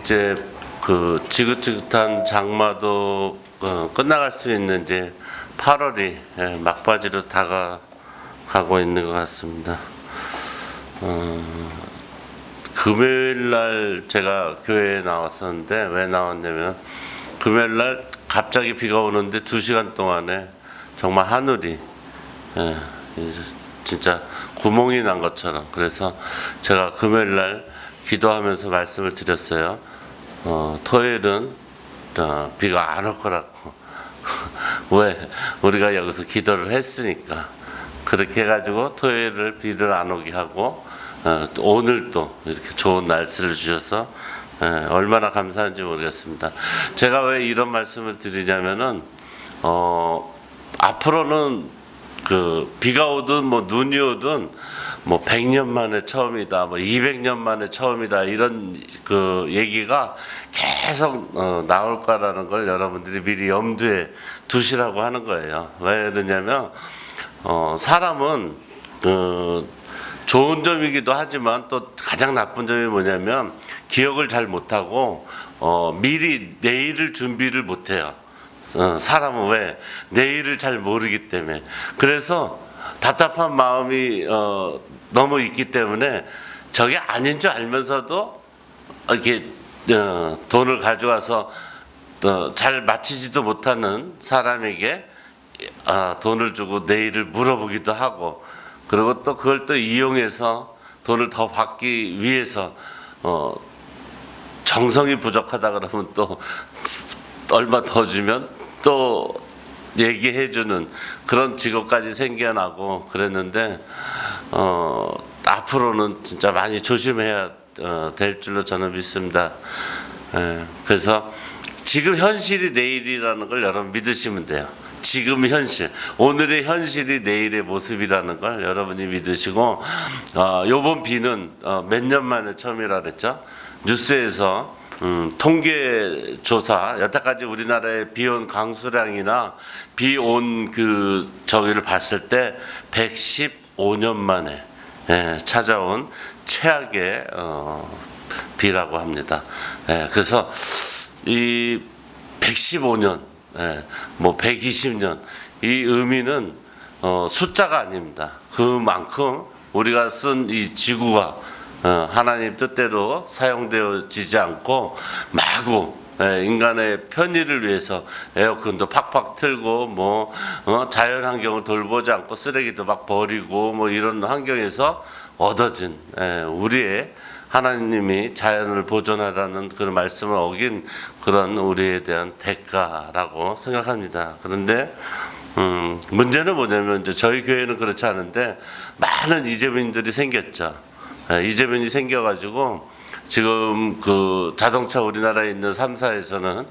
이제 그 지긋지긋한 장마도 끝나갈 수 있는 이제 8월이 막바지로 다가가고 있는 것 같습니다. 금요일 날 제가 교회에 나왔었는데 왜 나왔냐면 금요일 날 갑자기 비가 오는데 2시간 동안에 정말 하늘이 진짜 구멍이 난 것처럼, 그래서 제가 금요일 날 기도하면서 말씀을 드렸어요. 토요일은 비가 안 올 거라고. 왜? 우리가 여기서 기도를 했으니까. 그렇게 해가지고 토요일을 비를 안 오게 하고 오늘 또 이렇게 좋은 날씨를 주셔서 얼마나 감사한지 모르겠습니다. 제가 왜 이런 말씀을 드리냐면은 앞으로는 그 비가 오든 뭐 눈이 오든 뭐 100년 만에 처음이다, 뭐 200년 만에 처음이다, 이런 그 얘기가 계속 나올 거라는 걸 여러분들이 미리 염두에 두시라고 하는 거예요. 왜 그러냐면 사람은 좋은 점이기도 하지만 또 가장 나쁜 점이 뭐냐면 기억을 잘 못하고 미리 내일을 준비를 못해요. 사람은 왜? 내일을 잘 모르기 때문에. 그래서 답답한 마음이 너무 있기 때문에 저게 아닌 줄 알면서도 이렇게 돈을 가져와서 잘 마치지도 못하는 사람에게 돈을 주고 내일을 물어보기도 하고, 그리고 또 그걸 또 이용해서 돈을 더 받기 위해서 정성이 부족하다 그러면 또 얼마 더 주면 또 얘기해주는 그런 직업까지 생겨나고 그랬는데 앞으로는 진짜 많이 조심해야 될 줄로 저는 믿습니다. 그래서 지금 현실이 내일이라는 걸 여러분 믿으시면 돼요. 지금 현실, 오늘의 현실이 내일의 모습이라는 걸 여러분이 믿으시고, 요번 비는 몇 년 만에 처음이라 그랬죠. 뉴스에서 통계 조사, 여태까지 우리나라에 비온 강수량이나 비온 그 저기를 봤을 때 115년 만에 찾아온 최악의 비라고 합니다. 그래서 이 115년, 뭐 120년, 이 의미는 숫자가 아닙니다. 그만큼 우리가 쓴 이 지구가 하나님 뜻대로 사용되어지지 않고 마구 인간의 편의를 위해서 에어컨도 팍팍 틀고 뭐 자연 환경을 돌보지 않고 쓰레기도 막 버리고 뭐 이런 환경에서 얻어진 우리의 하나님이 자연을 보존하라는 그런 말씀을 어긴 그런 우리에 대한 대가라고 생각합니다. 그런데 문제는 뭐냐면 이제 저희 교회는 그렇지 않은데 많은 이재민들이 생겼죠. 이재민이 생겨가지고 지금 그 자동차 우리나라에 있는 3사에서는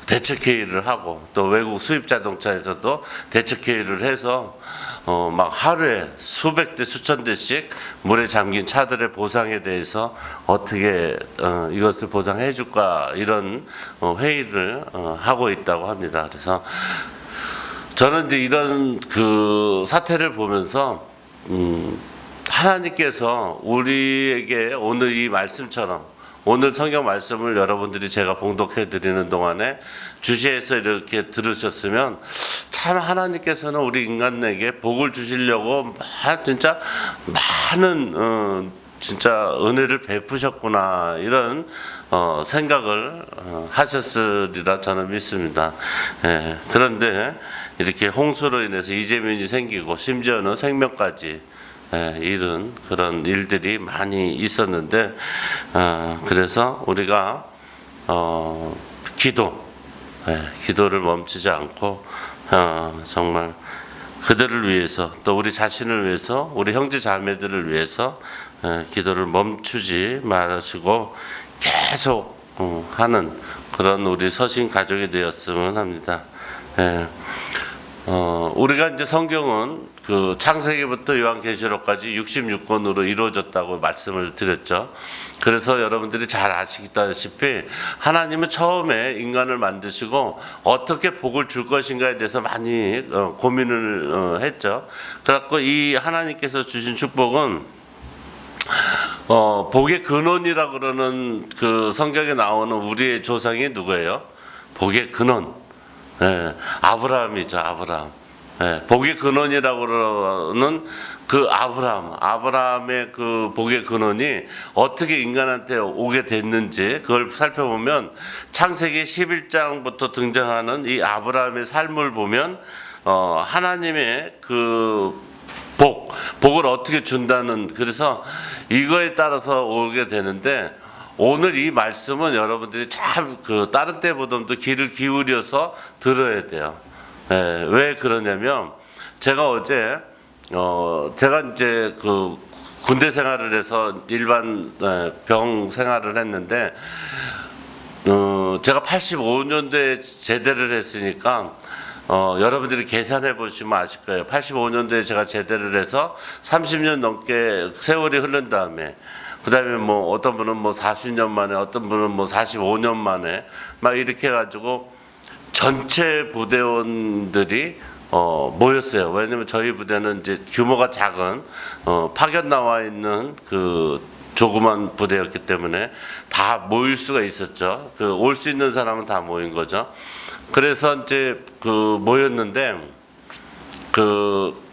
대책회의를 하고 또 외국 수입 자동차에서도 대책회의를 해서 막 하루에 수백 대 수천 대씩 물에 잠긴 차들의 보상에 대해서 어떻게 이것을 보상해 줄까, 이런 회의를 하고 있다고 합니다. 그래서 저는 이제 이런 그 사태를 보면서 하나님께서 우리에게 오늘 이 말씀처럼, 오늘 성경 말씀을 여러분들이 제가 봉독해 드리는 동안에 주시해서 이렇게 들으셨으면 참 하나님께서는 우리 인간에게 복을 주시려고 진짜 많은 진짜 은혜를 베푸셨구나, 이런 생각을 하셨으리라 저는 믿습니다. 그런데 이렇게 홍수로 인해서 이재민이 생기고 심지어는 생명까지 잃은 그런 일들이 많이 있었는데, 그래서 우리가 기도를 멈추지 않고 정말 그들을 위해서, 또 우리 자신을 위해서, 우리 형제 자매들을 위해서 기도를 멈추지 말으시고 계속 하는 그런 우리 서신 가족이 되었으면 합니다. 우리가 이제 성경은 그 창세기부터 요한계시록까지 66권으로 이루어졌다고 말씀을 드렸죠. 그래서 여러분들이 잘 아시다시피 하나님은 처음에 인간을 만드시고 어떻게 복을 줄 것인가에 대해서 많이 고민을 했죠. 그래갖고 이 하나님께서 주신 축복은 복의 근원이라 그러는 그 성경에 나오는 우리의 조상이 누구예요? 복의 근원. 예, 아브라함이죠, 아브라함. 예, 복의 근원이라고 그러는 그 아브라함의 그 복의 근원이 어떻게 인간한테 오게 됐는지 그걸 살펴보면 창세기 11장부터 등장하는 이 아브라함의 삶을 보면 하나님의 그 복을 어떻게 준다는, 그래서 이거에 따라서 오게 되는데, 오늘 이 말씀은 여러분들이 참 그 다른 때보다도 귀를 기울여서 들어야 돼요. 예, 왜 그러냐면 제가 어제 제가 이제 그 군대 생활을 해서 일반 병 생활을 했는데 제가 85년도에 제대를 했으니까 여러분들이 계산해 보시면 아실 거예요. 85년도에 제가 제대를 해서 30년 넘게 세월이 흐른 다음에, 그 다음에 뭐 어떤 분은 뭐 40년 만에, 어떤 분은 뭐 45년 만에 막 이렇게 해가지고 전체 부대원들이 모였어요. 왜냐면 저희 부대는 이제 규모가 작은 파견 나와 있는 그 조그만 부대였기 때문에 다 모일 수가 있었죠. 그 올 수 있는 사람은 다 모인 거죠. 그래서 이제 그 모였는데 그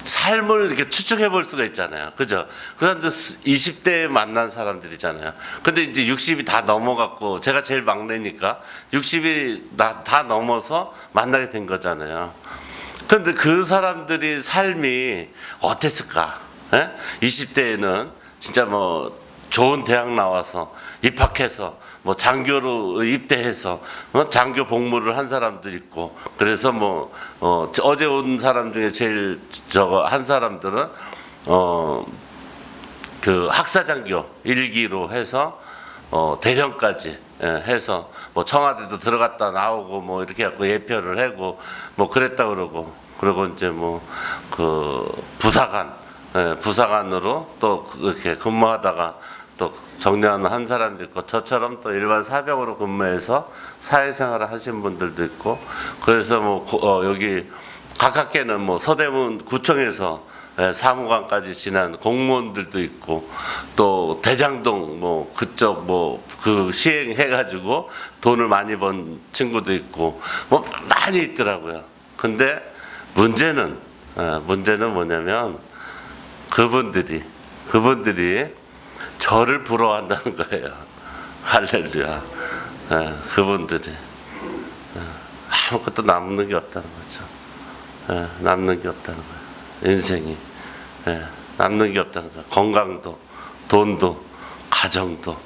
삶을 이렇게 추측해 볼 수가 있잖아요. 그죠? 그 사람들 20대에 만난 사람들이잖아요. 근데 이제 60이 다 넘어갔고, 제가 제일 막내니까 60이 다 넘어서 만나게 된 거잖아요. 근데 그 사람들이 삶이 어땠을까? 예? 20대에는 진짜 뭐 좋은 대학 나와서 입학해서 뭐 장교로 입대해서 장교 복무를 한 사람도 있고, 그래서 뭐 어제 온 사람 중에 제일 저거 한 사람들은 그 학사장교 1기로 해서 대령까지 해서 뭐 청와대도 들어갔다 나오고 뭐 이렇게 갖고 예표를 하고 뭐 그랬다 그러고, 그리고 이제 뭐 그 부사관으로 또 그렇게 근무하다가 또 정년하는 한 사람도 있고, 저처럼 또 일반 사병으로 근무해서 사회생활을 하신 분들도 있고, 그래서 뭐 여기 가깝게는 뭐 서대문 구청에서 사무관까지 지난 공무원들도 있고, 또 대장동 뭐 그쪽 뭐 그 시행해가지고 돈을 많이 번 친구도 있고 뭐 많이 있더라고요. 근데 문제는 뭐냐면 그분들이 저를 부러워한다는 거예요. 할렐루야. 그분들이 아무것도 남는 게 없다는 거죠. 남는 게 없다는 거예요. 인생이 남는 게 없다는 거예요. 건강도, 돈도, 가정도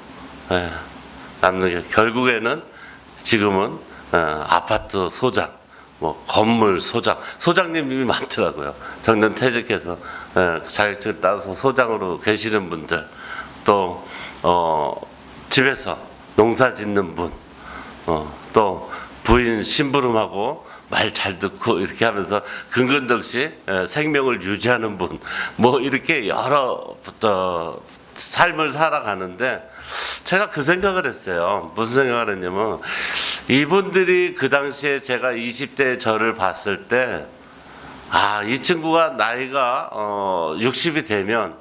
남는 게, 결국에는 지금은 아파트 소장, 뭐 건물 소장님이 많더라고요. 정년 퇴직해서 자격증을 따서 소장으로 계시는 분들, 또 집에서 농사 짓는 분, 또 부인 심부름하고 말 잘 듣고 이렇게 하면서 근근덕시 생명을 유지하는 분, 뭐 이렇게 여러 삶을 살아가는데, 제가 그 생각을 했어요. 무슨 생각을 했냐면, 이분들이 그 당시에 제가 20대 저를 봤을 때, 이 친구가 나이가 60이 되면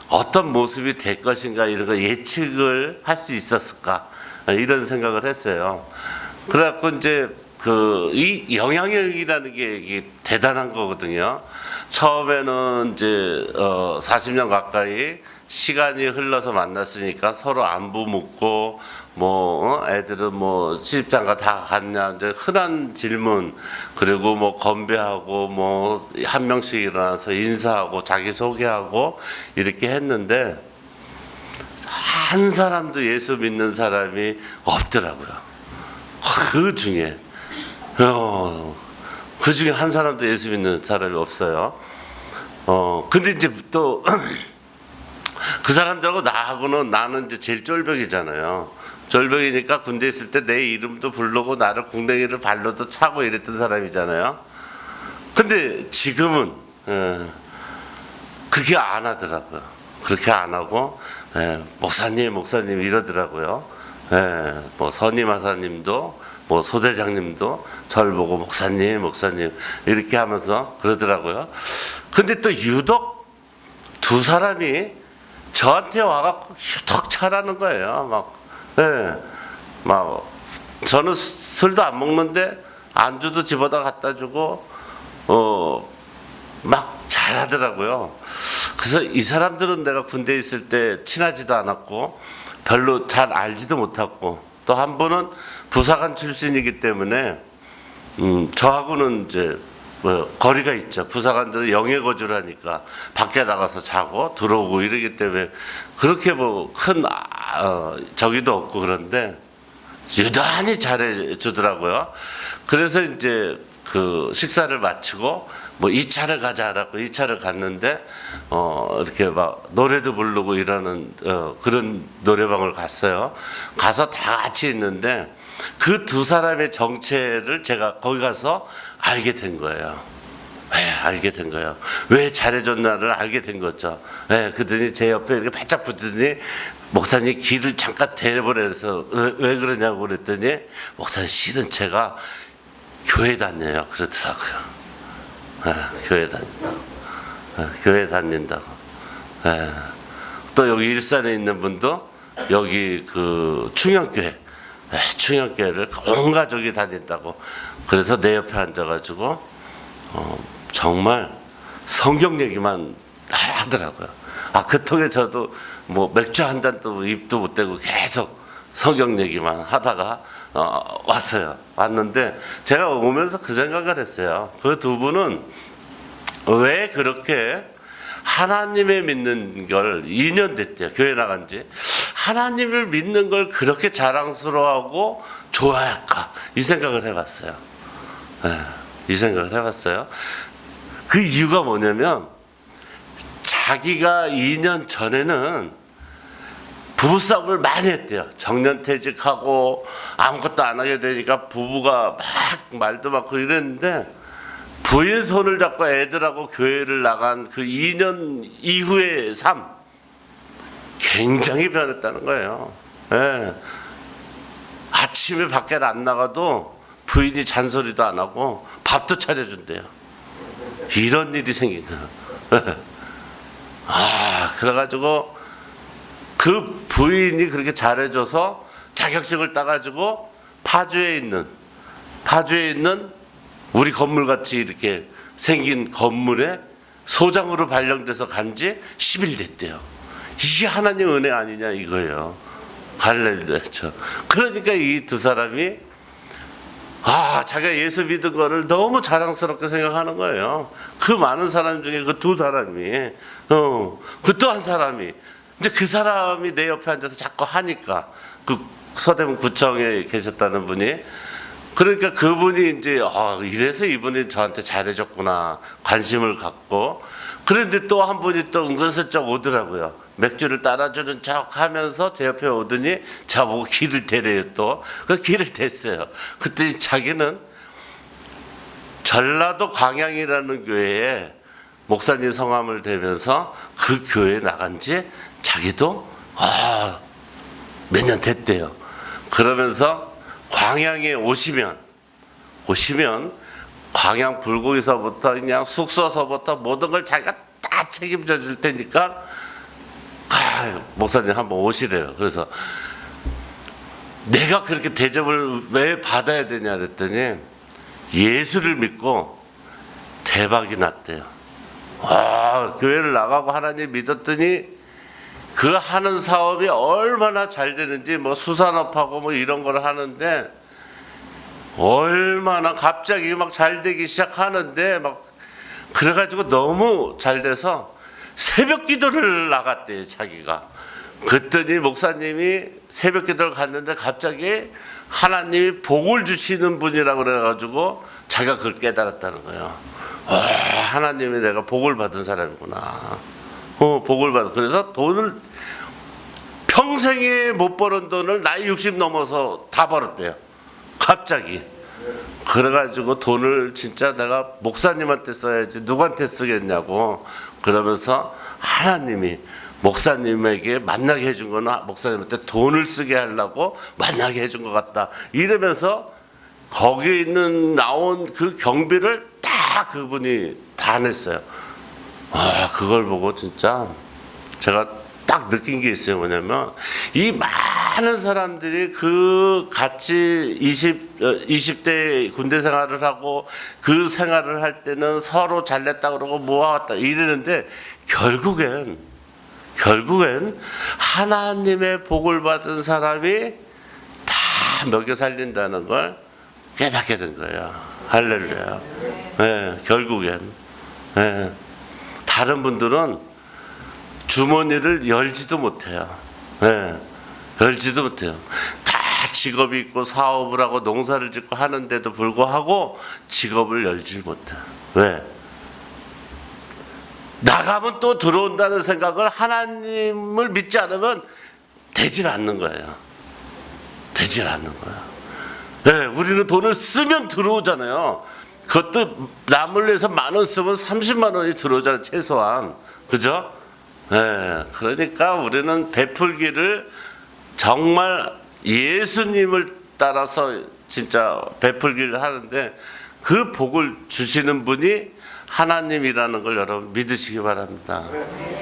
어떤 모습이 될 것인가, 이런 거 예측을 할 수 있었을까, 이런 생각을 했어요. 그래갖고 이제 이 영향력이라는 게 이게 대단한 거거든요. 처음에는 이제 40년 가까이 시간이 흘러서 만났으니까 서로 안부 묻고, 뭐 애들은 뭐 시집장가 다 갔냐, 이제 흔한 질문, 그리고 뭐 건배하고 뭐 한 명씩 일어나서 인사하고 자기 소개하고 이렇게 했는데, 한 사람도 예수 믿는 사람이 없더라고요. 그 중에 한 사람도 예수 믿는 사람이 없어요. 근데 이제 또 그 사람들하고 나하고는, 나는 이제 제일 쫄병이잖아요. 쫄병이니까 군대 있을 때 내 이름도 부르고 나를 궁뎅이를 발로도 차고 이랬던 사람이잖아요. 근데 지금은 그렇게 안 하더라고요. 그렇게 안 하고 목사님 이러더라고요. 뭐 선임하사님도 뭐 소대장님도 저를 보고 목사님 이렇게 하면서 그러더라고요. 근데 또 유독 두 사람이 저한테 와갖고 휴덕 차라는 거예요. 막 저는 술도 안 먹는데 안주도 집어다 갖다 주고 막 잘하더라고요. 그래서 이 사람들은 내가 군대에 있을 때 친하지도 않았고 별로 잘 알지도 못했고, 또 한 분은 부사관 출신이기 때문에 저하고는 이제 거리가 있죠. 부사관들은 영해 거주를 하니까 밖에 나가서 자고 들어오고 이러기 때문에 그렇게 뭐 큰 저기도 없고, 그런데 유난히 잘해 주더라고요. 그래서 이제 그 식사를 마치고 뭐 2차를 가자라고 2차를 갔는데 이렇게 막 노래도 부르고 이러는 그런 노래방을 갔어요. 가서 다 같이 있는데 그 두 사람의 정체를 제가 거기 가서 알게 된 거예요. 알게 된 거예요. 왜 잘해줬나를 알게 된 거죠. 그러더니 제 옆에 이렇게 바짝 붙더니 목사님 길을 잠깐 대버려서 왜 그러냐고 그랬더니, 목사님 실은 제가 교회 다녀요 그러더라고요. 교회 다닌다고. 또 여기 일산에 있는 분도 여기 그 충영교회, 충영교회를 온 가족이 다닌다고. 그래서 내 옆에 앉아가지고 정말 성경 얘기만 하더라고요. 그 통에 저도 뭐 맥주 한 잔도 입도 못 대고 계속 성경 얘기만 하다가 왔어요. 왔는데 제가 오면서 그 생각을 했어요. 그 두 분은 왜 그렇게 하나님을 믿는 걸 2년 됐대요. 교회 나간 지. 하나님을 믿는 걸 그렇게 자랑스러워하고 좋아할까? 이 생각을 해봤어요. 이 생각을 해봤어요. 그 이유가 뭐냐면, 자기가 2년 전에는 부부싸움을 많이 했대요. 정년퇴직하고 아무것도 안 하게 되니까 부부가 막 말도 많고 이랬는데, 부인 손을 잡고 애들하고 교회를 나간 그 2년 이후의 삶, 굉장히 변했다는 거예요. 아침에 밖에 안 나가도 부인이 잔소리도 안 하고 밥도 차려준대요. 이런 일이 생긴 거예요. 그래가지고 그 부인이 그렇게 잘해줘서 자격증을 따가지고 파주에 있는 우리 건물같이 이렇게 생긴 건물에 소장으로 발령돼서 간 지 10일 됐대요. 이게 하나님 은혜 아니냐 이거예요. 할렐루야. 그러니까 이 두 사람이 자기가 예수 믿은 거를 너무 자랑스럽게 생각하는 거예요. 그 많은 사람 중에 그 두 사람이, 그 또 한 사람이, 이제 그 사람이 내 옆에 앉아서 자꾸 하니까, 그 서대문 구청에 계셨다는 분이, 그러니까 그분이 이제 이래서 이분이 저한테 잘해줬구나 관심을 갖고. 그런데 또 한 분이 또 은근슬쩍 오더라고요. 맥주를 따라주는 척 하면서 제 옆에 오더니 저보고 길을 대래요. 또 그 길을 댔어요. 그때 자기는 전라도 광양이라는 교회에 목사님 성함을 대면서 그 교회에 나간 지 자기도 몇 년 됐대요. 그러면서 광양에 오시면 광양 불고기서부터 그냥 숙소서부터 모든 걸 자기가 다 책임져 줄 테니까 목사님 한번 오시래요. 그래서 내가 그렇게 대접을 왜 받아야 되냐 그랬더니, 예수를 믿고 대박이 났대요. 교회를 나가고 하나님 믿었더니 그 하는 사업이 얼마나 잘 되는지, 뭐 수산업하고 뭐 이런 걸 하는데 얼마나 갑자기 막 잘 되기 시작하는데, 막 그래가지고 너무 잘 돼서 새벽 기도를 나갔대요, 자기가. 그랬더니 목사님이 새벽 기도를 갔는데 갑자기 하나님이 복을 주시는 분이라고 그래가지고 자기가 그걸 깨달았다는 거예요. 하나님이 내가 복을 받은 사람이구나. 복을 받은. 그래서 돈을 평생에 못 벌은 돈을 나이 60 넘어서 다 벌었대요. 갑자기. 그래가지고 돈을 진짜 내가 목사님한테 써야지 누구한테 쓰겠냐고 그러면서, 하나님이 목사님에게 만나게 해준 거는 목사님한테 돈을 쓰게 하려고 만나게 해준 것 같다 이러면서, 거기에 있는 나온 그 경비를 다 그분이 다 냈어요. 그걸 보고 진짜 제가 딱 느낀 게 있어요. 뭐냐면 이 많은 사람들이 그 같이 20대 군대 생활을 하고 그 생활을 할 때는 서로 잘냈다 그러고 모아왔다 이러는데 결국엔 하나님의 복을 받은 사람이 다 먹여 살린다는 걸 깨닫게 된 거예요. 할렐루야. 네, 결국엔. 네. 다른 분들은 주머니를 열지도 못해요. 네, 열지도 못해요. 다 직업이 있고 사업을 하고 농사를 짓고 하는데도 불구하고 직업을 열지 못해. 왜? 나가면 또 들어온다는 생각을 하나님을 믿지 않으면 되질 않는 거예요. 되질 않는 거야. 네, 우리는 돈을 쓰면 들어오잖아요. 그것도 남을 위해서 10,000원 쓰면 30만 원이 들어오잖아요. 최소한. 그죠? 네, 그러니까 우리는 베풀기를 정말 예수님을 따라서 진짜 베풀기를 하는데 그 복을 주시는 분이 하나님이라는 걸 여러분 믿으시기 바랍니다.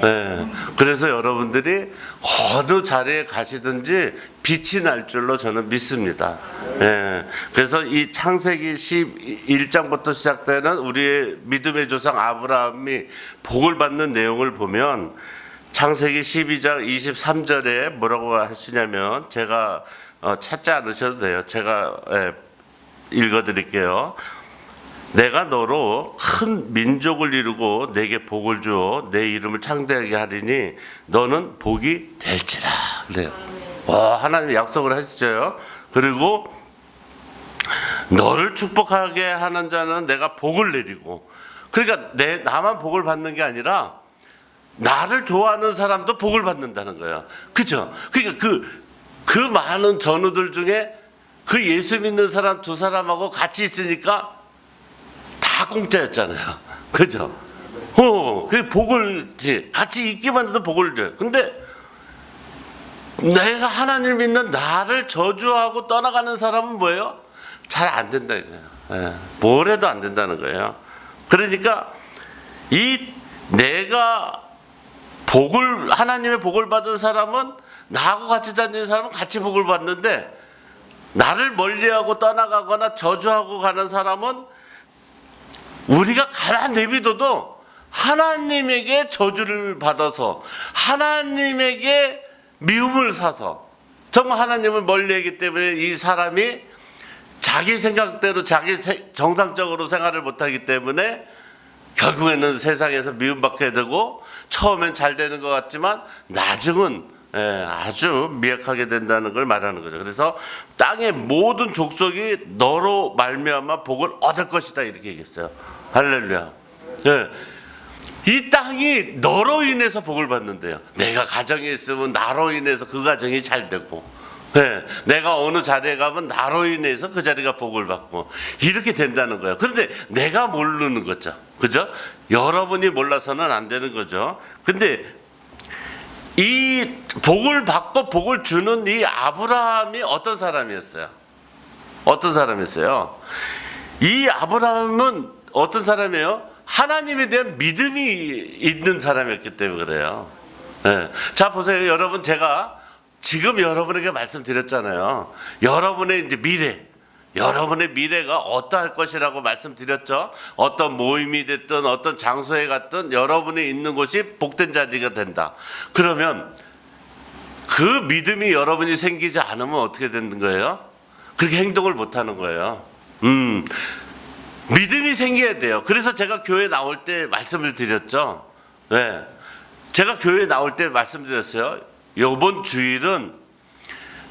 네, 그래서 여러분들이 어느 자리에 가시든지 빛이 날 줄로 저는 믿습니다. 네, 그래서 이 창세기 11장부터 시작되는 우리의 믿음의 조상 아브라함이 복을 받는 내용을 보면 창세기 12장 23절에 뭐라고 하시냐면 제가 찾지 않으셔도 돼요. 제가 읽어드릴게요. 내가 너로 큰 민족을 이루고 내게 복을 주어 내 이름을 창대하게 하리니 너는 복이 될지라 그래요. 와, 하나님이 약속을 하시죠. 그리고 너를 축복하게 하는 자는 내가 복을 내리고, 그러니까 나만 복을 받는 게 아니라 나를 좋아하는 사람도 복을 받는다는 거예요. 그죠? 그러니까 그 많은 전우들 중에 그 예수 믿는 사람 두 사람하고 같이 있으니까 다 공짜였잖아요. 그죠? 그 복을 같이 있기만 해도 복을 줘요. 근데 내가 하나님 믿는 나를 저주하고 떠나가는 사람은 뭐예요? 잘 안 된다 이거예요. 예, 뭘 해도 안 된다는 거예요. 그러니까 내가 하나님의 복을 받은 사람은 나하고 같이 다니는 사람은 같이 복을 받는데 나를 멀리하고 떠나가거나 저주하고 가는 사람은 우리가 가만 내비둬도 하나님에게 저주를 받아서 하나님에게 미움을 사서 정말 하나님을 멀리하기 때문에 이 사람이 자기 생각대로 자기 정상적으로 생활을 못하기 때문에 결국에는 세상에서 미움받게 되고 처음엔 잘 되는 것 같지만 나중은 아주 미약하게 된다는 걸 말하는 거죠. 그래서 땅의 모든 족속이 너로 말미암아 복을 얻을 것이다 이렇게 얘기했어요. 할렐루야. 네. 이 땅이 너로 인해서 복을 받는데요. 내가 가정에 있으면 나로 인해서 그 가정이 잘 되고, 네. 내가 어느 자리에 가면 나로 인해서 그 자리가 복을 받고 이렇게 된다는 거예요. 그런데 내가 모르는 거죠. 그죠? 여러분이 몰라서는 안 되는 거죠. 근데 이 복을 받고 복을 주는 이 아브라함이 어떤 사람이었어요? 어떤 사람이었어요? 이 아브라함은 어떤 사람이에요? 하나님에 대한 믿음이 있는 사람이었기 때문에 그래요. 네. 자 보세요, 여러분. 제가 지금 여러분에게 말씀드렸잖아요. 여러분의 이제 여러분의 미래가 어떠할 것이라고 말씀드렸죠. 어떤 모임이 됐든 어떤 장소에 갔든 여러분이 있는 곳이 복된 자리가 된다. 그러면 그 믿음이 여러분이 생기지 않으면 어떻게 되는 거예요? 그렇게 행동을 못하는 거예요. 믿음이 생겨야 돼요. 그래서 제가 교회 나올 때 말씀을 드렸죠. 네. 제가 교회 나올 때 말씀드렸어요. 이번 주일은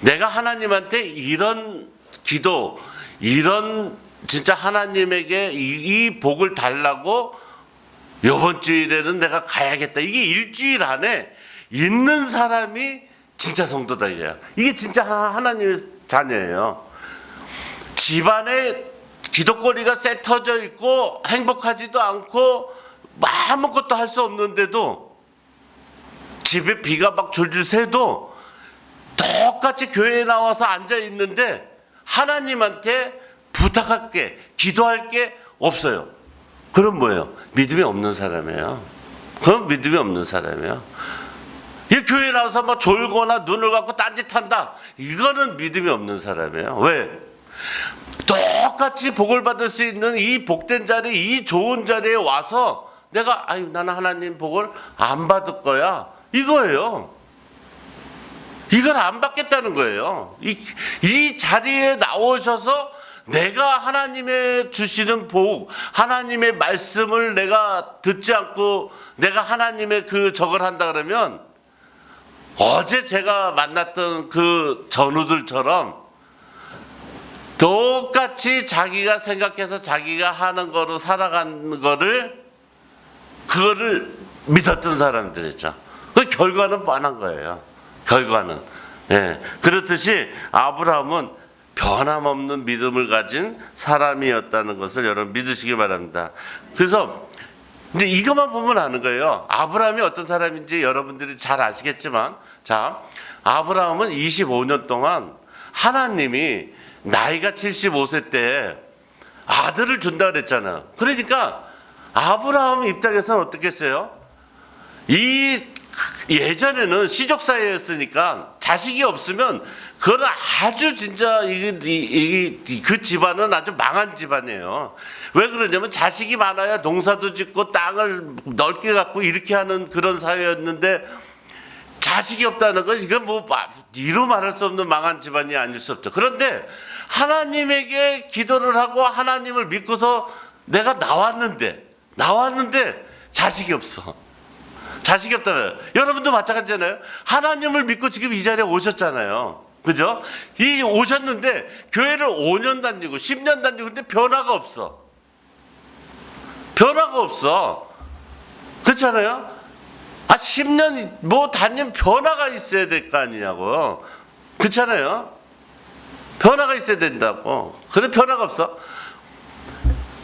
내가 하나님한테 이런 기도, 이런 진짜 하나님에게 이 복을 달라고 이번 주일에는 내가 가야겠다. 이게 일주일 안에 있는 사람이 진짜 성도다 이거야. 이게 진짜 하나님의 자녀예요. 집안에 기도거리가 셋터져 있고 행복하지도 않고 아무것도 할 수 없는데도 집에 비가 막 줄줄 새도 똑같이 교회에 나와서 앉아 있는데 하나님한테 부탁할 게, 기도할 게 없어요. 그럼 뭐예요? 믿음이 없는 사람이에요. 그럼 믿음이 없는 사람이에요. 교회 나와서 뭐 졸거나 눈을 감고 딴짓한다. 이거는 믿음이 없는 사람이에요. 왜? 똑같이 복을 받을 수 있는 이 복된 자리, 이 좋은 자리에 와서 내가 나는 하나님 복을 안 받을 거야. 이거예요. 이걸 안 받겠다는 거예요. 이 자리에 나오셔서 내가 하나님의 주시는 복, 하나님의 말씀을 내가 듣지 않고 내가 하나님의 저걸 한다 그러면 어제 제가 만났던 그 전우들처럼 똑같이 자기가 생각해서 자기가 하는 거로 살아가는 거를 그거를 믿었던 사람들이죠. 그 결과는 뻔한 거예요. 결과는. 예. 그렇듯이 아브라함은 변함없는 믿음을 가진 사람이었다는 것을 여러분 믿으시기 바랍니다. 그래서 근데 이것만 보면 아는 거예요. 아브라함이 어떤 사람인지 여러분들이 잘 아시겠지만, 자, 아브라함은 25년 동안 하나님이 나이가 75세 때 아들을 준다 그랬잖아요. 그러니까 아브라함 입장에서는 어떻겠어요? 예전에는 시족 사회였으니까 자식이 없으면 그건 아주 진짜 그 집안은 아주 망한 집안이에요. 왜 그러냐면 자식이 많아야 농사도 짓고 땅을 넓게 갖고 이렇게 하는 그런 사회였는데 자식이 없다는 건 이건 뭐 이루 말할 수 없는 망한 집안이 아닐 수 없죠. 그런데 하나님에게 기도를 하고 하나님을 믿고서 내가 나왔는데 자식이 없어. 자식이 없다면 여러분도 마찬가지잖아요. 하나님을 믿고 지금 이 자리에 오셨잖아요. 그죠? 오셨는데 교회를 5년 다니고 10년 다니고 근데 변화가 없어. 변화가 없어. 그렇잖아요? 10년 뭐 다니면 변화가 있어야 될 거 아니냐고. 그렇잖아요? 변화가 있어야 된다고. 그래 변화가 없어.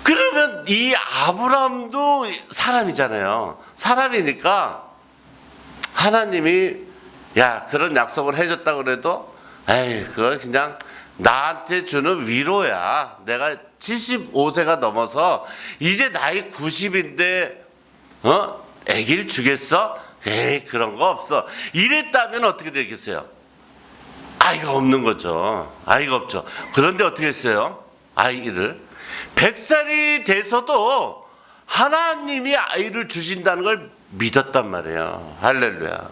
그러면 이 아브라함도 사람이잖아요. 사람이니까 하나님이 그런 약속을 해줬다 그래도 그거 그냥 나한테 주는 위로야. 내가 75세가 넘어서 이제 나이 90인데 애기를 주겠어? 그런 거 없어. 이랬다면 어떻게 되겠어요? 아이가 없는 거죠. 아이가 없죠. 그런데 어떻게 했어요? 아이를 100살이 돼서도 하나님이 아이를 주신다는 걸 믿었단 말이에요. 할렐루야.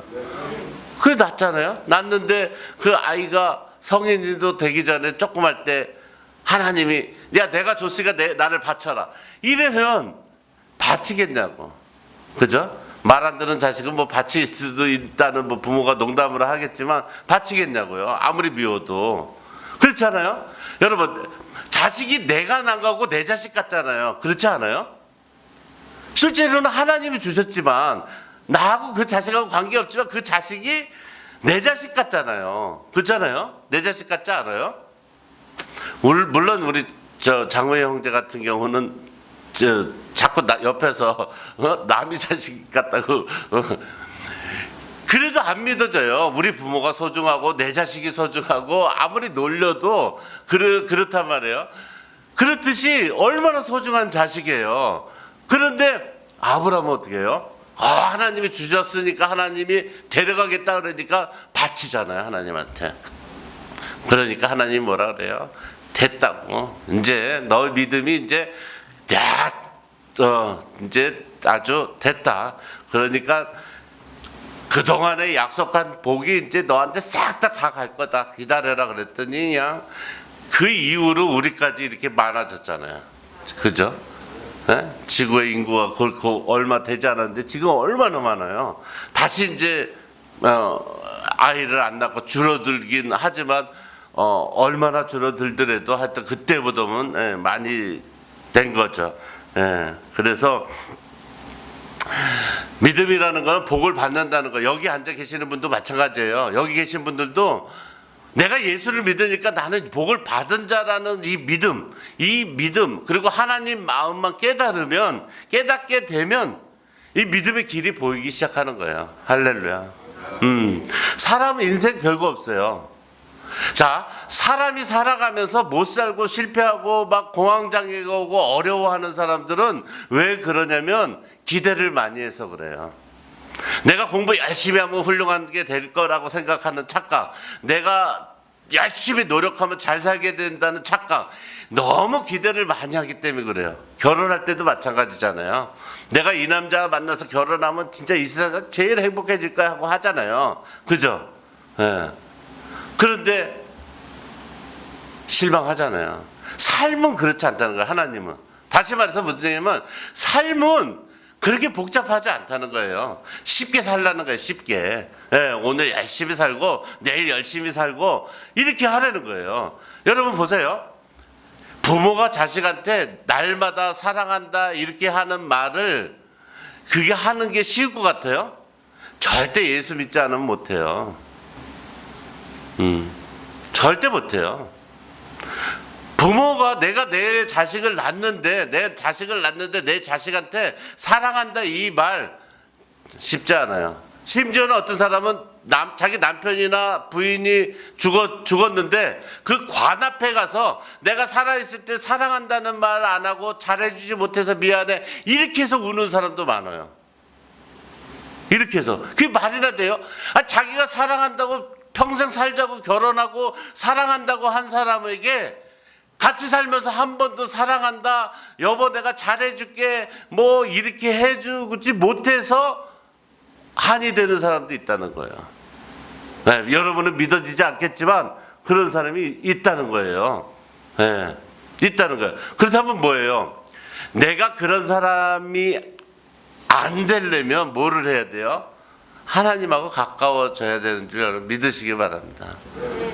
그래 낳잖아요. 낳는데 그 아이가 성인도 되기 전에 조그만 때 하나님이 내가 줬으니까 나를 바쳐라. 이러면 바치겠냐고. 그죠? 말 안 듣는 자식은 뭐 바칠 수도 있다는 뭐 부모가 농담으로 하겠지만 바치겠냐고요. 아무리 미워도. 그렇잖아요. 여러분 자식이 내가 난 거고 내 자식 같잖아요. 그렇지 않아요? 실제로는 하나님이 주셨지만 나하고 그 자식하고 관계없지만 그 자식이 내 자식 같잖아요. 그렇잖아요? 내 자식 같지 않아요? 물론 우리 장우의 형제 같은 경우는 자꾸 옆에서 남의 자식 같다고 그래도 안 믿어져요. 우리 부모가 소중하고 내 자식이 소중하고 아무리 놀려도 그렇단 말이에요. 그렇듯이 얼마나 소중한 자식이에요. 그런데 아브라함은 어떻게 해요? 하나님이 주셨으니까 하나님이 데려가겠다 그러니까 바치잖아요. 하나님한테. 그러니까 하나님이 뭐라 그래요? 됐다고. 이제 너 믿음이 이제 아주 됐다. 그러니까 그동안에 약속한 복이 이제 너한테 싹 다 갈 거다. 기다려라 그랬더니 그냥 그 이후로 우리까지 이렇게 많아졌잖아요. 그죠? 지구의 인구가 얼마 되지 않았는데 지금 얼마나 많아요. 다시 이제 아이를 안 낳고 줄어들긴 하지만 얼마나 줄어들더라도 하여튼 그때보다는 많이 된 거죠. 그래서 믿음이라는 건 복을 받는다는 거. 여기 앉아 계시는 분도 마찬가지예요. 여기 계신 분들도 내가 예수를 믿으니까 나는 복을 받은 자라는 이 믿음 그리고 하나님 마음만 깨닫게 되면 이 믿음의 길이 보이기 시작하는 거예요. 할렐루야. 사람 인생 별거 없어요. 자, 사람이 살아가면서 못 살고 실패하고 막 공황장애가 오고 어려워하는 사람들은 왜 그러냐면 기대를 많이 해서 그래요. 내가 공부 열심히 하면 훌륭한 게 될 거라고 생각하는 착각, 내가 열심히 노력하면 잘 살게 된다는 착각, 너무 기대를 많이 하기 때문에 그래요. 결혼할 때도 마찬가지잖아요. 내가 이 남자 만나서 결혼하면 진짜 이 세상에서 제일 행복해질 거야 하고 하잖아요. 그죠? 예. 그런데 실망하잖아요. 삶은 그렇지 않다는 거예요. 하나님은. 다시 말해서 무슨 얘기냐면 삶은 그렇게 복잡하지 않다는 거예요. 쉽게 살라는 거예요. 쉽게. 예, 오늘 열심히 살고 내일 열심히 살고 이렇게 하라는 거예요. 여러분 보세요. 부모가 자식한테 날마다 사랑한다 이렇게 하는 말을 그게 하는 게 쉬울 것 같아요? 절대 예수 믿지 않으면 못해요. 절대 못해요. 부모가 내가 내 자식을 낳는데 내 자식한테 사랑한다 이 말 쉽지 않아요. 심지어는 어떤 사람은 자기 남편이나 부인이 죽었는데 그 관 앞에 가서 내가 살아있을 때 사랑한다는 말 안 하고 잘해주지 못해서 미안해 이렇게 해서 우는 사람도 많아요. 이렇게 해서 그게 말이나 돼요? 자기가 사랑한다고 평생 살자고 결혼하고 사랑한다고 한 사람에게 같이 살면서 한 번도 사랑한다 여보 내가 잘해줄게 뭐 이렇게 해주지 못해서 한이 되는 사람도 있다는 거예요. 네, 여러분은 믿어지지 않겠지만 그런 사람이 있다는 거예요. 네, 있다는 거예요. 그렇다면 뭐예요? 내가 그런 사람이 안 되려면 뭐를 해야 돼요? 하나님하고 가까워져야 되는 줄 여러분 믿으시기 바랍니다.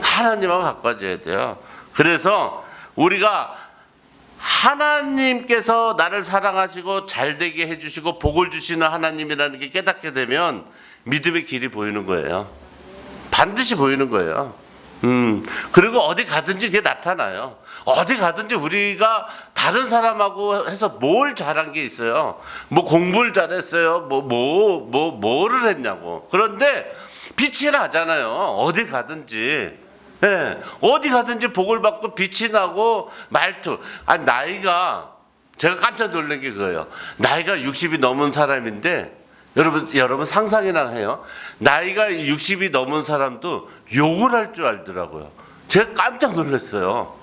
하나님하고 가까워져야 돼요. 그래서 우리가 하나님께서 나를 사랑하시고 잘되게 해주시고 복을 주시는 하나님이라는 게 깨닫게 되면 믿음의 길이 보이는 거예요. 반드시 보이는 거예요. 그리고 어디 가든지 그게 나타나요. 어디 가든지 우리가 다른 사람하고 해서 뭘 잘한 게 있어요. 뭐 공부를 잘했어요. 뭐를 했냐고. 그런데 빛이 나잖아요. 어디 가든지. 네, 어디 가든지 복을 받고 빛이 나고 말투. 나이가 제가 깜짝 놀란 게 그거예요. 나이가 60이 넘은 사람인데 여러분 상상이나 해요. 나이가 60이 넘은 사람도 욕을 할 줄 알더라고요. 제가 깜짝 놀랐어요.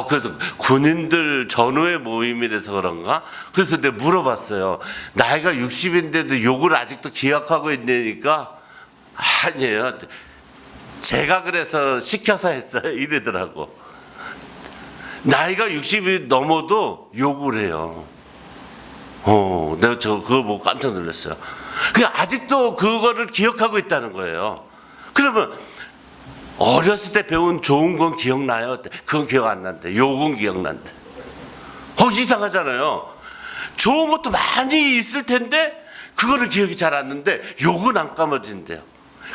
그래서 군인들 전후의 모임이라서 그런가? 그래서 내가 물어봤어요. 나이가 60인데도 욕을 아직도 기억하고 있냐니까 아니에요. 제가 그래서 시켜서 했어요. 이러더라고. 나이가 60이 넘어도 욕을 해요. 내가 그걸 보고 깜짝 놀랐어요. 그냥 아직도 그거를 기억하고 있다는 거예요. 그러면 어렸을 때 배운 좋은 건 기억나요? 그건 기억 안 난대. 욕은 기억난대. 이상하잖아요. 좋은 것도 많이 있을 텐데 그거를 기억이 잘 안 나는데 욕은 안 까먹어진대요.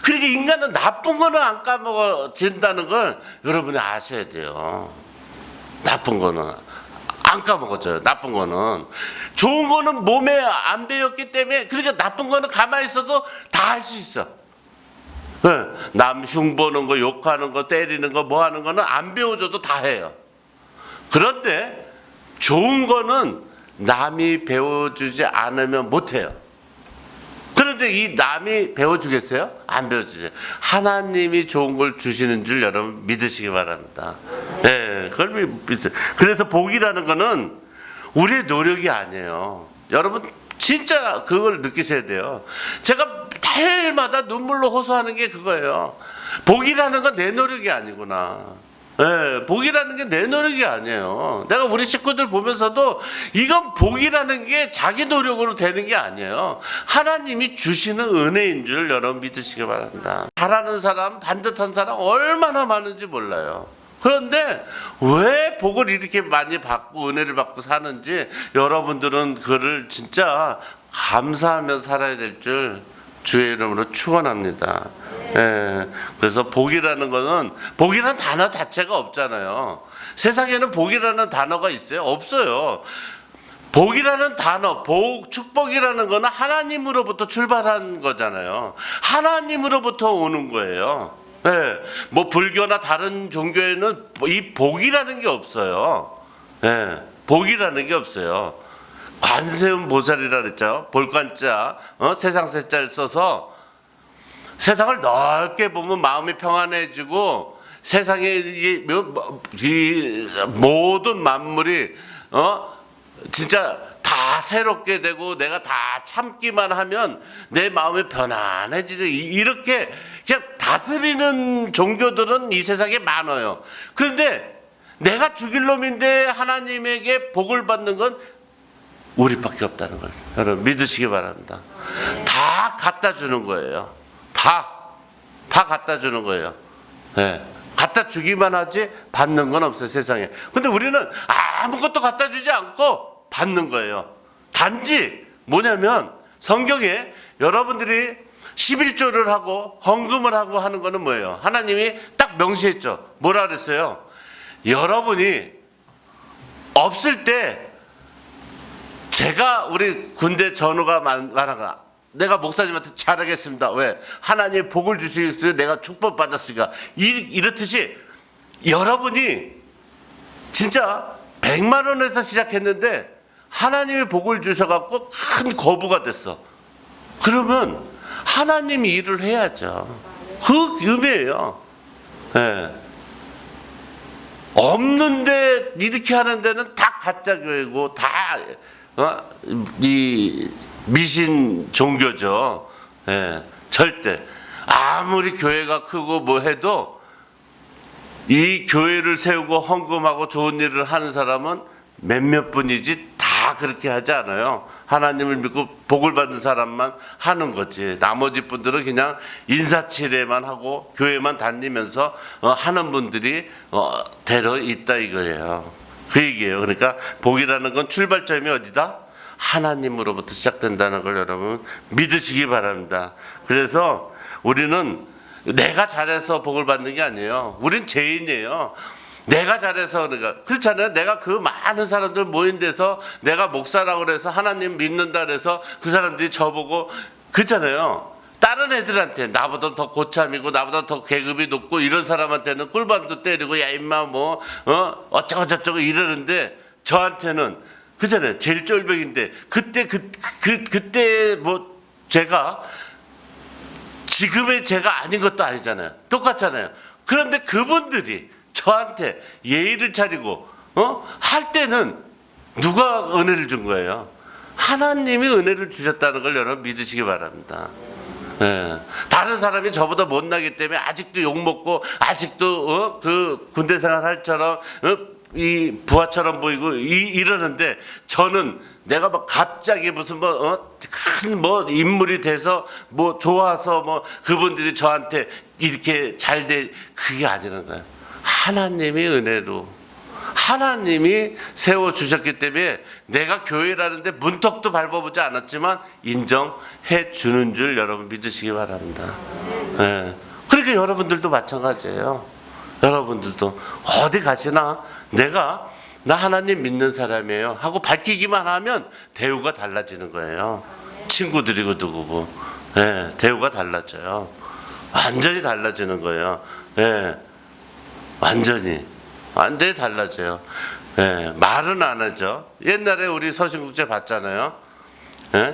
그러니까 인간은 나쁜 거는 안 까먹어진다는 걸 여러분이 아셔야 돼요. 나쁜 거는 안 까먹어져요. 나쁜 거는. 좋은 거는 몸에 안 배웠기 때문에 그러니까 나쁜 거는 가만히 있어도 다 할 수 있어. 남 흉보는 거, 욕하는 거, 때리는 거, 뭐 하는 거는 안 배워줘도 다 해요. 그런데 좋은 거는 남이 배워주지 않으면 못해요. 그런데 이 남이 배워주겠어요? 안 배워주죠. 하나님이 좋은 걸 주시는 줄 여러분 믿으시기 바랍니다. 네, 그걸 믿으세요. 그래서 복이라는 거는 우리의 노력이 아니에요. 여러분 진짜 그걸 느끼셔야 돼요. 제가 달마다 눈물로 호소하는 게 그거예요. 복이라는 건 내 노력이 아니구나. 네, 복이라는 게 내 노력이 아니에요. 내가 우리 식구들 보면서도 이건 복이라는 게 자기 노력으로 되는 게 아니에요. 하나님이 주시는 은혜인 줄 여러분 믿으시기 바랍니다. 잘하는 사람, 반듯한 사람 얼마나 많은지 몰라요. 그런데 왜 복을 이렇게 많이 받고 은혜를 받고 사는지 여러분들은 그를 진짜 감사하며 살아야 될 줄 주의 이름으로 축원합니다. 예, 그래서 복이라는 거는 복이라는 단어 자체가 없잖아요. 세상에는 복이라는 단어가 있어요? 없어요. 복이라는 단어, 복, 축복이라는 거는 하나님으로부터 출발한 거잖아요. 하나님으로부터 오는 거예요. 예, 뭐 불교나 다른 종교에는 이 복이라는 게 없어요. 예, 복이라는 게 없어요. 관세음 보살이라 그랬죠. 볼관자, 세상 세자를 써서 세상을 넓게 보면 마음이 평안해지고 세상의 이 모든 만물이 진짜 다 새롭게 되고 내가 다 참기만 하면 내 마음이 편안해지죠. 이렇게 그냥 다스리는 종교들은 이 세상에 많아요. 그런데 내가 죽일 놈인데 하나님에게 복을 받는 건 우리밖에 없다는 걸 여러분 믿으시기 바랍니다. 다 갖다 주는 거예요. 다 갖다 주는 거예요. 네. 갖다 주기만 하지 받는 건 없어요, 세상에. 근데 우리는 아무것도 갖다 주지 않고 받는 거예요. 단지 뭐냐면 성경에 여러분들이 11조를 하고 헌금을 하고 하는 거는 뭐예요? 하나님이 딱 명시했죠. 뭐라 그랬어요? 여러분이 없을 때 제가 우리 군대 전우가 말하가 내가 목사님한테 잘하겠습니다. 왜? 하나님 복을 주시겠어요? 내가 축복받았으니까. 이렇듯이 여러분이 진짜 100만 원에서 시작했는데 하나님이 복을 주셔갖고 큰 거부가 됐어. 그러면 하나님이 일을 해야죠. 그 의미예요. 네. 없는데 이렇게 하는 데는 다 가짜 교회고 다 이 미신 종교죠. 예, 절대 아무리 교회가 크고 뭐 해도 이 교회를 세우고 헌금하고 좋은 일을 하는 사람은 몇몇 분이지 다 그렇게 하지 않아요. 하나님을 믿고 복을 받는 사람만 하는 거지. 나머지 분들은 그냥 인사치레만 하고 교회만 다니면서 하는 분들이 대러 있다 이거예요. 그 얘기예요. 그러니까 복이라는 건 출발점이 어디다? 하나님으로부터 시작된다는 걸 여러분 믿으시기 바랍니다. 그래서 우리는 내가 잘해서 복을 받는 게 아니에요. 우린 죄인이에요. 내가 잘해서 그렇잖아요. 내가 그 많은 사람들 모인 데서 내가 목사라고 그래서 하나님 믿는다 그래서 그 사람들이 저보고 그렇잖아요. 다른 애들한테 나보다 더 고참이고 나보다 더 계급이 높고 이런 사람한테는 꿀밤도 때리고 야 임마 뭐 어쩌고 저쩌고 이러는데 저한테는 그잖아요. 제일 쫄병인데 그때 뭐 제가 지금의 제가 아닌 것도 아니잖아요. 똑같잖아요. 그런데 그분들이 저한테 예의를 차리고 할 때는 누가 은혜를 준 거예요? 하나님이 은혜를 주셨다는 걸 여러분 믿으시기 바랍니다. 네. 다른 사람이 저보다 못나기 때문에 아직도 욕먹고 아직도 그 군대 생활할처럼 이 부하처럼 보이고 이러는데 저는 내가 막 갑자기 무슨 큰 인물이 돼서 뭐 좋아서 뭐 그분들이 저한테 이렇게 잘 돼 그게 아니라는 거예요. 하나님이 은혜로 하나님이 세워주셨기 때문에 내가 교회라는데 문턱도 밟아보지 않았지만 인정해 주는 줄 여러분 믿으시기 바랍니다. 네. 그러니까 여러분들도 마찬가지예요. 여러분들도 어디 가시나 나 하나님 믿는 사람이에요 하고 밝히기만 하면 대우가 달라지는 거예요. 친구들이고 누구고 대우가 달라져요. 완전히 달라지는 거예요. 완전히 달라져요. 말은 안 하죠. 옛날에 우리 서신국제 봤잖아요.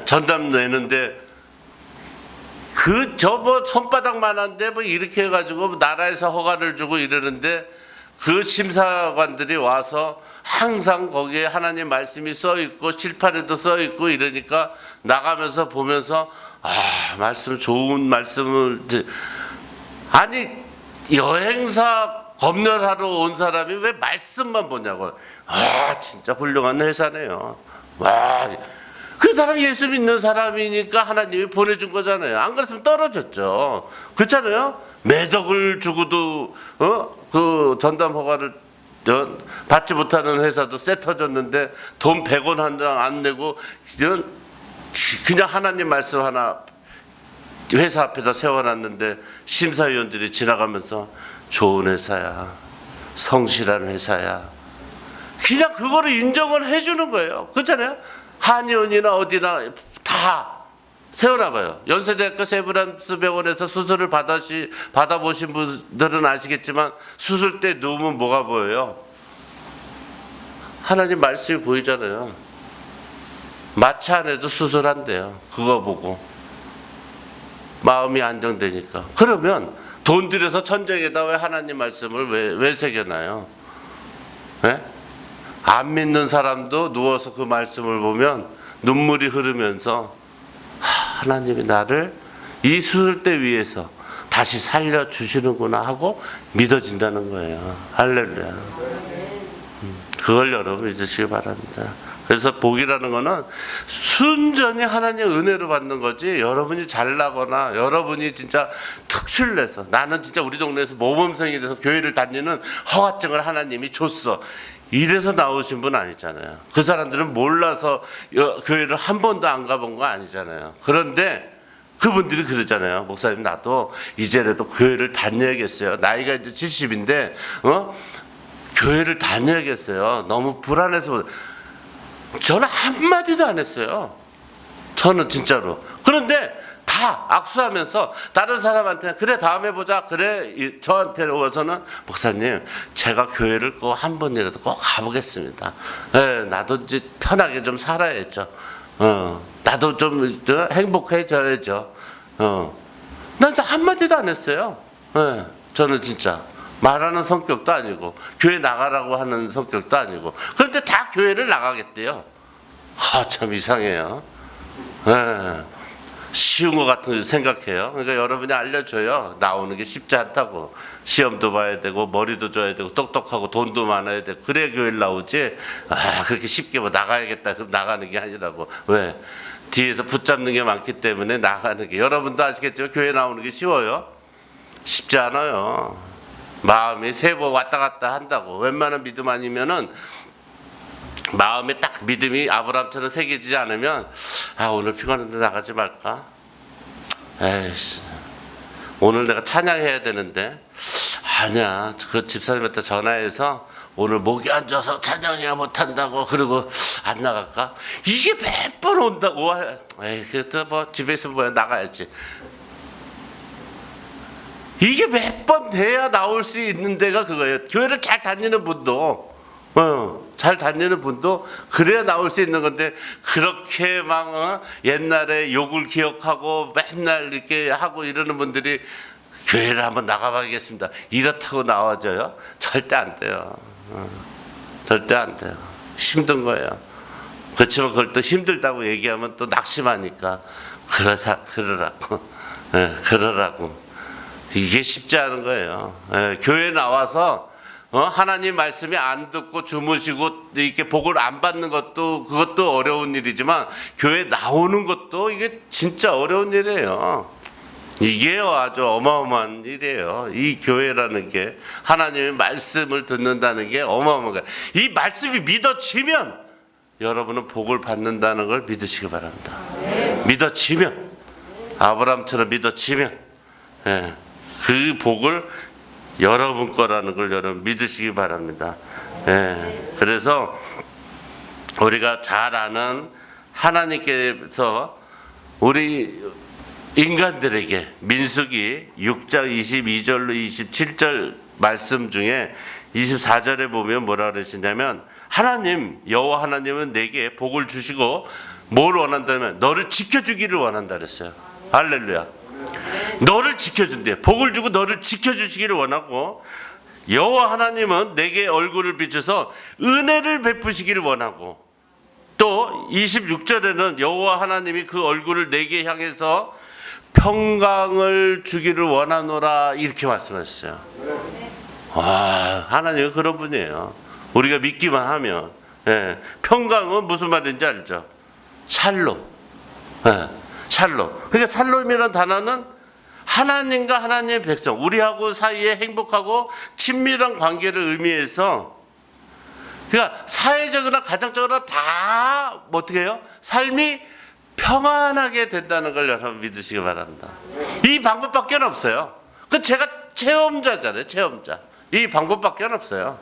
전담 내는데 손바닥만한데 이렇게 해가지고 나라에서 허가를 주고 이러는데 그 심사관들이 와서 항상 거기에 하나님 말씀이 써 있고 칠판에도 써 있고 이러니까 나가면서 보면서 말씀 좋은 말씀을 아니 여행사 검열하러 온 사람이 왜 말씀만 보냐고. 진짜 훌륭한 회사네요. 그 사람이 예수 믿는 사람이니까 하나님이 보내준 거잖아요. 안 그랬으면 떨어졌죠. 그렇잖아요. 매덕을 주고도 그 전담 허가를 받지 못하는 회사도 쎄 터졌는데 돈 100원 한 장 안 내고 그냥 하나님 말씀 하나 회사 앞에다 세워놨는데 심사위원들이 지나가면서 좋은 회사야, 성실한 회사야, 그냥 그거를 인정을 해주는 거예요. 그렇잖아요. 한의원이나 어디나 다 세워놔봐요. 연세대학교 세브란스 병원에서 수술을 받아보신 분들은 아시겠지만 수술 때 누우면 뭐가 보여요? 하나님 말씀이 보이잖아요. 마취 안 해도 수술한대요. 그거 보고 마음이 안정되니까. 그러면 돈 들여서 천정에다 왜 하나님 말씀을 왜 새겨놔요? 네? 안 믿는 사람도 누워서 그 말씀을 보면 눈물이 흐르면서 하나님이 나를 이 수술대 위에서 다시 살려주시는구나 하고 믿어진다는 거예요. 할렐루야. 그걸 여러분 믿으시기 바랍니다. 그래서 복이라는 거는 순전히 하나님의 은혜로 받는 거지, 여러분이 잘나거나 여러분이 진짜 특출을 내서 나는 진짜 우리 동네에서 모범생이 돼서 교회를 다니는 허가증을 하나님이 줬어, 이래서 나오신 분 아니잖아요. 그 사람들은 몰라서 교회를 한 번도 안 가본 거 아니잖아요. 그런데 그분들이 그러잖아요. 목사님, 나도 이제라도 교회를 다녀야겠어요. 나이가 이제 70인데 교회를 다녀야겠어요. 너무 불안해서. 저는 한마디도 안 했어요. 저는 진짜로. 그런데 다 악수하면서 다른 사람한테는 그래 다음에 보자, 그래 저한테 오서는 목사님 제가 교회를 꼭 한 번이라도 꼭 가보겠습니다. 네, 나도 이제 편하게 좀 살아야죠. 나도 좀 행복해져야죠. 난 한마디도 안 했어요. 네, 저는 진짜 말하는 성격도 아니고 교회 나가라고 하는 성격도 아니고. 그런데 다 교회를 나가겠대요. 참 이상해요. 네, 쉬운 것 같은 생각해요. 그러니까 여러분이 알려줘요. 나오는 게 쉽지 않다고. 시험도 봐야 되고 머리도 줘야 되고 똑똑하고 돈도 많아야 되고 그래야 교회를 나오지. 그렇게 쉽게 뭐 나가야겠다 그럼 나가는 게 아니라고. 왜? 뒤에서 붙잡는 게 많기 때문에 나가는 게. 여러분도 아시겠죠? 교회 나오는 게 쉬워요? 쉽지 않아요. 마음이 세 번 왔다 갔다 한다고. 웬만한 믿음 아니면은 마음에 딱 믿음이 아브라함처럼 새겨지지 않으면 오늘 피곤한데 나가지 말까? 에이씨, 오늘 내가 찬양해야 되는데 아니야, 그 집사님한테 전화해서 오늘 목이 안 좋아서 찬양해야 못한다고 그러고 안 나갈까? 이게 몇 번 온다고. 에이, 그래도 뭐 집에 있으면 뭐야, 나가야지. 이게 몇 번 돼야 나올 수 있는 데가 그거예요. 교회를 잘 다니는 분도 잘 다니는 분도 그래야 나올 수 있는 건데, 그렇게 막 옛날에 욕을 기억하고 맨날 이렇게 하고 이러는 분들이 교회를 한번 나가봐야겠습니다, 이렇다고 나와져요? 절대 안 돼요. 절대 안 돼요. 힘든 거예요. 그렇지만 그걸 또 힘들다고 얘기하면 또 낙심하니까 그러라고. 그러라고. 이게 쉽지 않은 거예요. 교회 나와서 하나님 말씀이 안 듣고 주무시고 이렇게 복을 안 받는 것도, 그것도 어려운 일이지만 교회 나오는 것도 이게 진짜 어려운 일이에요. 이게 아주 어마어마한 일이에요. 이 교회라는 게, 하나님의 말씀을 듣는다는 게 어마어마한 거예요. 이 말씀이 믿어지면 여러분은 복을 받는다는 걸 믿으시기 바랍니다. 믿어지면, 아브라함처럼 믿어지면 그 복을 여러분 거라는 걸 여러분 믿으시기 바랍니다. 그래서 우리가 잘 아는 하나님께서 우리 인간들에게 민수기 6장 22절로 27절 말씀 중에 24절에 보면 뭐라 그러시냐면, 하나님 여호와 하나님은 내게 복을 주시고 뭘 원한다면 너를 지켜주기를 원한다 그랬어요. 할렐루야. 너를 지켜준대. 복을 주고 너를 지켜주시기를 원하고, 여호와 하나님은 내게 얼굴을 비춰서 은혜를 베푸시기를 원하고, 또 26절에는 여호와 하나님이 그 얼굴을 내게 향해서 평강을 주기를 원하노라, 이렇게 말씀하셨어요. 하나님은 그런 분이에요. 우리가 믿기만 하면. 평강은 무슨 말인지 알죠? 샬롬. 샬롬. 그러니까 샬롬이라는 단어는 하나님과 하나님의 백성, 우리하고 사이에 행복하고 친밀한 관계를 의미해서, 그러니까 사회적으로나 가정적으로 다 어떻게 해요? 삶이 평안하게 된다는 걸 여러분 믿으시기 바랍니다. 이 방법밖에 없어요. 그 제가 체험자잖아요. 체험자. 이 방법밖에 없어요.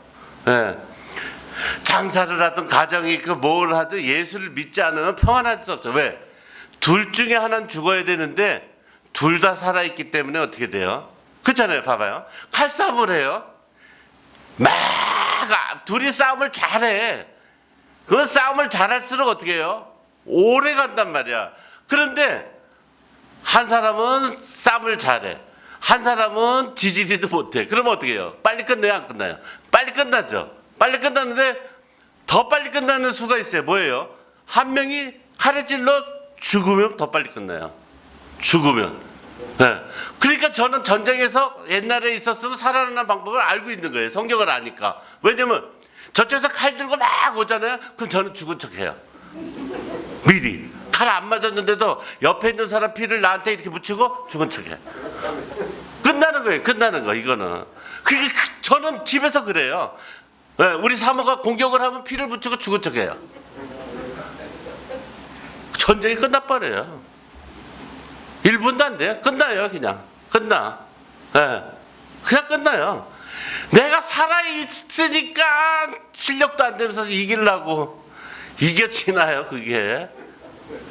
장사를 하든 가정이 뭘 하든 예수를 믿지 않으면 평안할 수 없어요. 왜? 둘 중에 하나는 죽어야 되는데 둘 다 살아있기 때문에 어떻게 돼요? 그렇잖아요. 봐봐요. 칼싸움을 해요. 막 둘이 싸움을 잘해. 그 싸움을 잘할수록 어떻게 해요? 오래 간단 말이야. 그런데 한 사람은 쌈을 잘해. 한 사람은 지지리도 못해. 그러면 어떻게 해요? 빨리 끝내요, 안 끝나요? 빨리 끝나죠. 빨리 끝나는데 더 빨리 끝나는 수가 있어요. 뭐예요? 한 명이 칼에 찔러 죽으면 더 빨리 끝나요. 죽으면. 네. 그러니까 저는 전쟁에서 옛날에 있었으면 살아나는 방법을 알고 있는 거예요. 성경을 아니까. 왜냐면 저쪽에서 칼 들고 막 오잖아요. 그럼 저는 죽은 척해요. 미리. 칼 안 맞았는데도 옆에 있는 사람 피를 나한테 이렇게 묻히고 죽은 척해. 끝나는 거예요. 끝나는 거 이거는. 그게 저는 집에서 그래요. 네, 우리 사모가 공격을 하면 피를 묻히고 죽은 척해요. 전쟁이 끝나버려요. 1분도 안 돼요. 끝나요. 그냥 끝나. 네, 그냥 끝나요. 내가 살아있으니까 실력도 안 되면서 이기려고 이겨지나요 그게.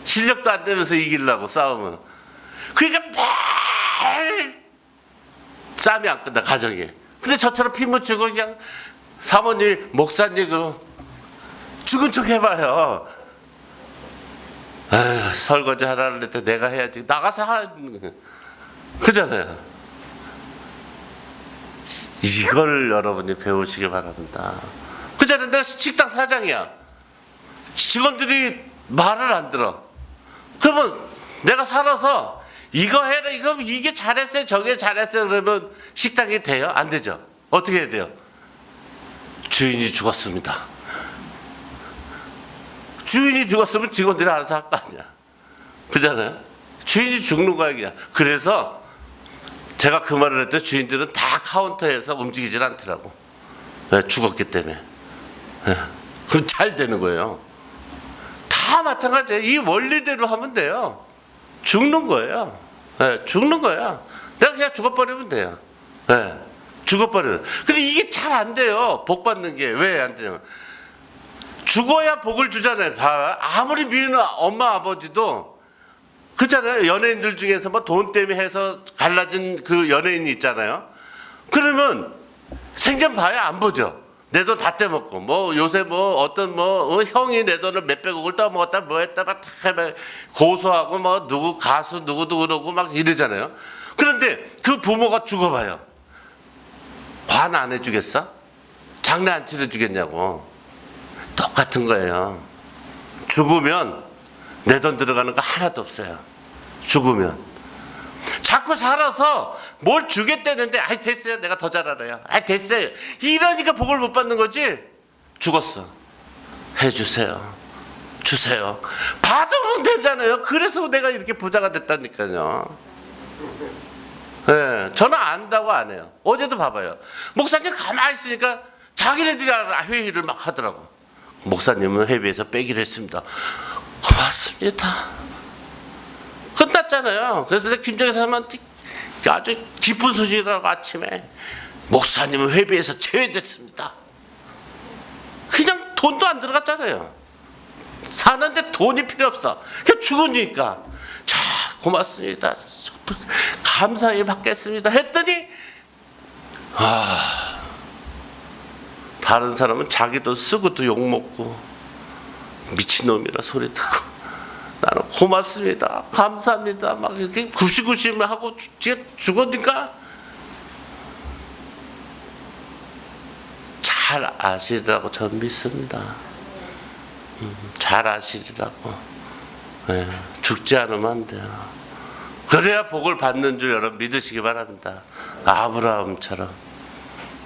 실력도 안 되면서 이기려고 싸우면. 그러니까 매일 싸움이 안 끝나 가정에. 근데 저처럼 피 묻히고 그냥 사모님 목사님 그 죽은 척 해봐요. 아휴, 설거지 하라는 때 내가 해야지. 나가서 하는 거 그잖아요. 이걸 여러분이 배우시기 바랍니다. 그잖아요. 내가 식당 사장이야. 직원들이 말을 안 들어. 그러면 내가 살아서 이거 해라, 이게 잘했어요, 저게 잘했어요. 그러면 식당이 돼요? 안 되죠. 어떻게 해야 돼요? 주인이 죽었습니다. 주인이 죽었으면 직원들이 알아서 할 거 아니야. 그잖아요. 주인이 죽는 거야 그냥. 그래서 제가 그 말을 했더니 주인들은 다 카운터에서 움직이질 않더라고. 네, 죽었기 때문에. 네. 그럼 잘 되는 거예요. 다 마찬가지예요. 이 원리대로 하면 돼요. 죽는 거예요. 네, 죽는 거야. 내가 그냥 죽어버리면 돼요. 네, 죽어버려요. 근데 이게 잘 안 돼요. 복 받는 게. 왜 안 돼요? 죽어야 복을 주잖아요. 봐. 아무리 미운 엄마 아버지도 그렇잖아요. 연예인들 중에서 뭐 돈 때문에 해서 갈라진 그 연예인이 있잖아요. 그러면 생전 봐야 안 보죠. 내 돈 다 떼먹고 뭐 요새 뭐 어떤 뭐 형이 내 돈을 몇백억을 떠먹었다 뭐 했다 막 다 고소하고 뭐 누구 가수 누구도 그러고 막 이러잖아요. 그런데 그 부모가 죽어봐요. 관 안 해주겠어? 장례 안 치러주겠냐고. 똑같은 거예요. 죽으면 내 돈 들어가는 거 하나도 없어요. 죽으면. 자꾸 살아서 뭘 주겠다는데 아이 됐어요. 내가 더 잘 알아요. 아이 됐어요. 이러니까 복을 못 받는 거지. 죽었어. 해주세요. 주세요. 받으면 되잖아요. 그래서 내가 이렇게 부자가 됐다니까요. 네, 저는 안다고 안 해요. 어제도 봐봐요. 목사님 가만히 있으니까 자기네들이 회의를 막 하더라고. 목사님은 회비에서 빼기로 했습니다. 고맙습니다. 끝났잖아요. 그래서 내가 김정희 사람한테 아주 기쁜 소식이라고 아침에 목사님은 회비에서 제외됐습니다. 그냥 돈도 안 들어갔잖아요. 사는데 돈이 필요 없어. 그냥 죽으니까. 자, 고맙습니다. 감사히 받겠습니다. 했더니 다른 사람은 자기 돈 쓰고 또 욕먹고 미친놈이라 소리 듣고 나는 고맙습니다. 감사합니다. 막 이렇게 구시구시 하고 죽으니까 잘 아시리라고 저는 믿습니다. 잘 아시리라고. 네, 죽지 않으면 안 돼요. 그래야 복을 받는 줄 여러분 믿으시기 바랍니다. 아브라함처럼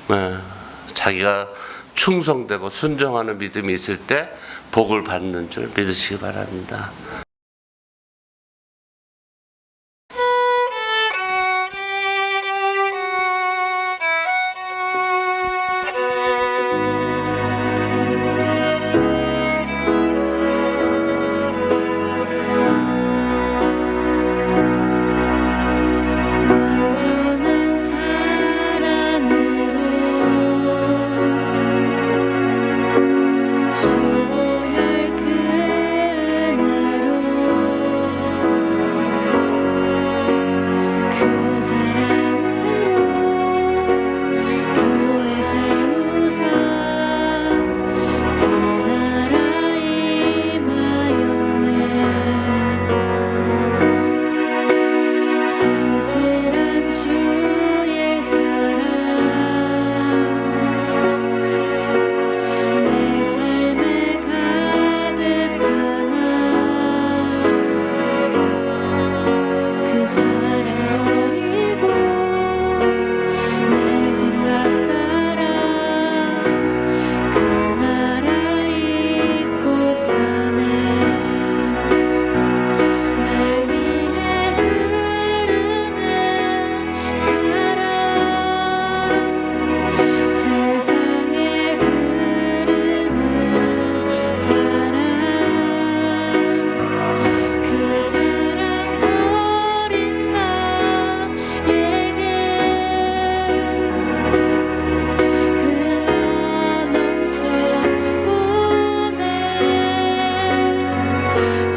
네, 자기가 충성되고 순종하는 믿음이 있을 때 복을 받는 줄 믿으시기 바랍니다. 주보혈 그 은혜로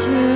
주